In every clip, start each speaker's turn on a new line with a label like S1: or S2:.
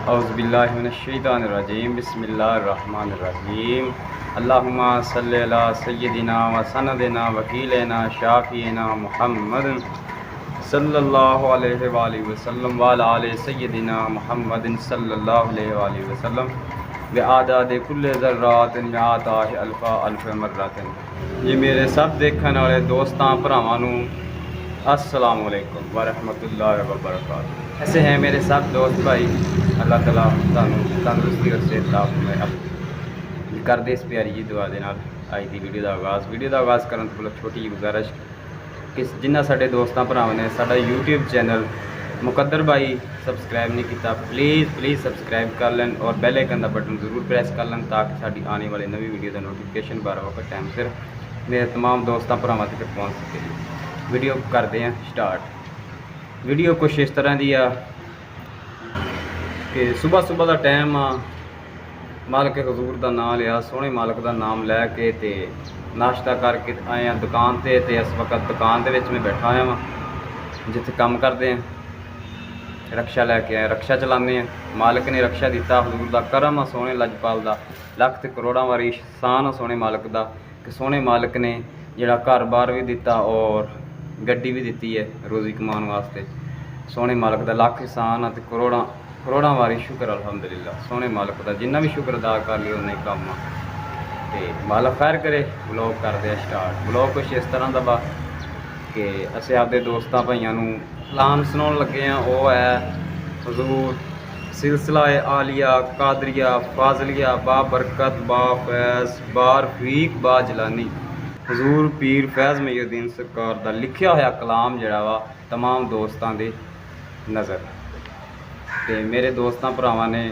S1: اعوذ باللہ من الشیطان الرجیم بسم اللہ الرحمن الرحیم اللہم صلی علی سیدنا و سندنا وکیلنا شافینا محمد صلی اللہ علیہ وآلہ وسلم وعلی آل سیدنا محمد صلی اللہ علیہ وآلہ وسلم بعدد کل ذرات مئات الف مرات۔ یہ میرے سب دیکھنے والے دوستاں بھراواں نوں السلام علیکم ورحمۃ اللہ وبرکاتہ۔ ایسے ہیں میرے سب دوست بھائی، اللہ تعالیٰ تندرستی اور صحت میں کر دے اس پیاری جی دعا دے نال آج دی ویڈیو دا آغاز کرن تو چھوٹی جی گزارش کہ جنہ ساڈے دوستاں بھراواں نے ساڈا یوٹیوب چینل مقدر بھائی سبسکرائب نہیں کیتا، پلیز سبسکرائب کر لین اور بیل آئکن دا بٹن ضرور پریس کر لین تاکہ ساڈی آنے والی نوی ویڈیو دا نوٹیفیکیشن بار وقت ٹائم سر میرے تمام دوستاں بھراواں تک پہنچ سکے۔ ویڈیو کرتے ہیں سٹارٹ۔ ویڈیو کچھ اس طرح دی آ کہ صبح دا ٹائم آ، مالک حضور دا نام لیا، سونے مالک دا نام لے کے تے ناشتہ کر کے آئے ہیں دکان تے اس وقت دکان دے وچ میں بیٹھا آیا ہاں جتھے کام کرتے ہیں، رکشا لے کے آئے، رکشا چلانے ہیں۔ مالک نے رکشا دیتا، حضور دا کرم آ سونے لجپال دا، لکھ تے کروڑاں واری احسان آ سونے مالک دا کہ سونے مالک نے جڑا گھر بار بھی دیتا اور گڈی بھی دیتی ہے روزی کمان واسطے۔ سونے مالک دا لاکھ احسان تے کروڑاں واری شکر الحمدللہ سونے مالک دا، جنہ بھی شکر ادا کر لیا انہیں کام آ تے مالک خیر کرے۔ بلاگ کرتے ہیں سٹارٹ۔ بلاگ کچھ اس طرح دا با کہ اسے آپ دے دوستاں بھائیاں نوں کلام سناؤن لگے ہیں، وہ ہے حضور سلسلہ عالیہ قادریہ فاضلیہ با برکت با فیض با رفیق با جلانی حضور پیر فیض محی الدین سرکار دا لکھیا ہوا کلام جڑا وا تمام دوستاں دے نظر تے میرے دوستاں بھراواں نے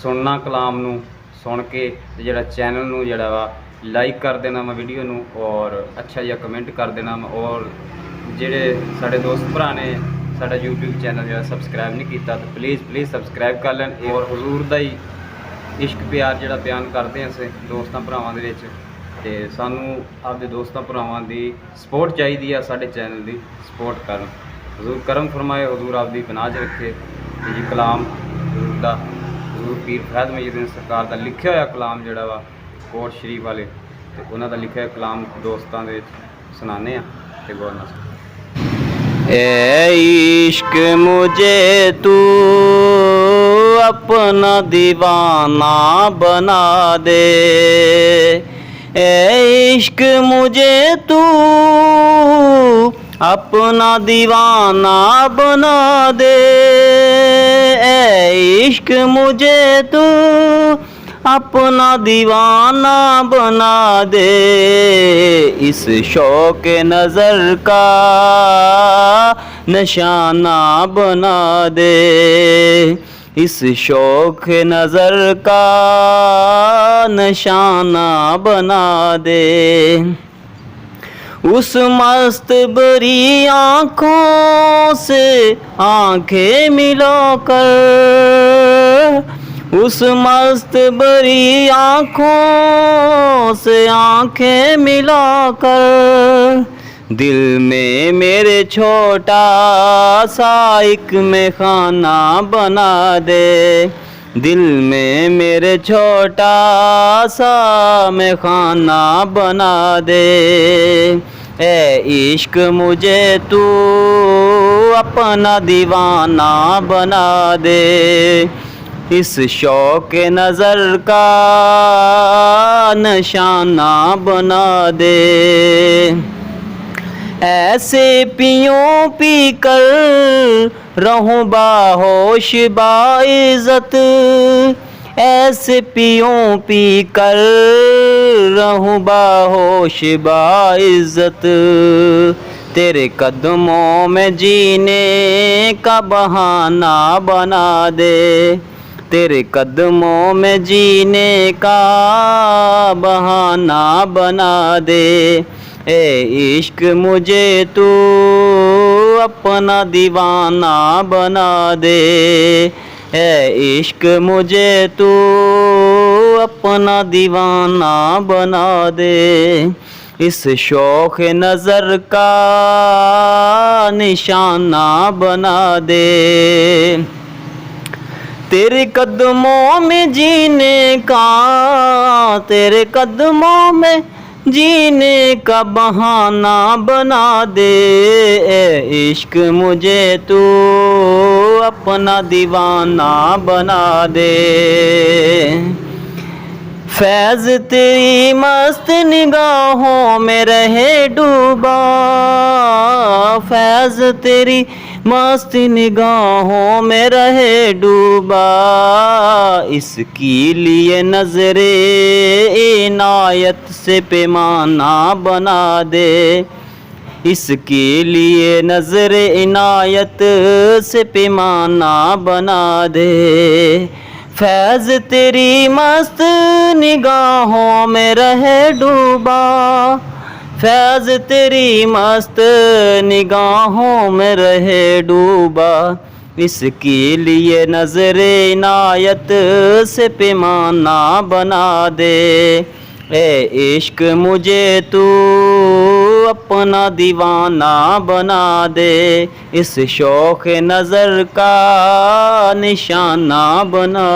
S1: سننا کلام نو، سن کے جڑا چینل نو جڑا وا لائک کر دینا وا ویڈیو نو اور اچھا جہا کمنٹ کر دینا وا، اور جڑے ساڈے دوست بھرا نے ساڈا یوٹیوب چینل جڑا سبسکرائب نہیں کیتا تو پلیز سبسکرائب کر لین اور حضور دا ہی عشق پیار جڑا بیان کرتے ہیں اسے دوستاں بھراواں دے وچ تے سانوں آپ دے دوستاں بھراواں دی سپورٹ چاہیے ہے، ساڈے چینل دی سپورٹ کرن۔ حضور کرم فرمائے، حضور آپ دی پناہ چ رکھے تے جی کلام حضور دا، حضور پیر فیض محی الدین سرکار دا لکھیا ہوا کلام جڑا وا کوٹ شریف والے تے انہاں دا لکھیا ہوا کلام دوستاں دے سنانے ہیں تے غور نال سنو۔
S2: اے عشق مجھے تو اپنا دیوانہ بنا دے، اے عشق مجھے تو اپنا دیوانہ بنا دے، اے عشق مجھے تو اپنا دیوانہ بنا دے، اس شوق نظر کا نشانہ بنا دے، اس شوق نظر کا نشانہ بنا دے، اس مست بری آنکھوں سے آنکھیں ملا کر، اس مست بری آنکھوں سے آنکھیں ملا کر، دل میں میرے چھوٹا سا ایک میں خانہ بنا دے، دل میں میرے چھوٹا سا میں خانہ بنا دے، اے عشق مجھے تو اپنا دیوانہ بنا دے، اس شوق نظر کا نشانہ بنا دے، ایسے پیوں پی کر رہوں باہوش باعزت، ایسے پیوں پی کر رہوں باہوش باعزت، تیرے قدموں میں جینے کا بہانہ بنا دے، تیرے قدموں میں جینے کا بہانہ بنا دے، اے عشق مجھے تو اپنا دیوانہ بنا دے، اے عشق مجھے تو اپنا دیوانہ بنا دے، اس شوق نظر کا نشانہ بنا دے، تیرے قدموں میں جینے کا، تیرے قدموں میں جینے کا بہانہ بنا دے، اے عشق مجھے تو اپنا دیوانہ بنا دے۔ فیض تیری مست نگاہوں میں رہے ڈوبا، فیض تیری مست نگاہوں میں رہے ڈوبا، اس کے لیے نظر عنایت سے پیمانہ بنا دے، اس کے لیے نظر عنایت سے پیمانہ بنا دے۔ فیض تیری مست نگاہوں میں رہے ڈوبا، فیض تیری مست نگاہوں میں رہے ڈوبا، اس کے لیے نظر عنایت سے پیمانہ بنا دے، اے عشق مجھے تو اپنا دیوانہ بنا دے، اس شوق نظر کا نشانہ بنا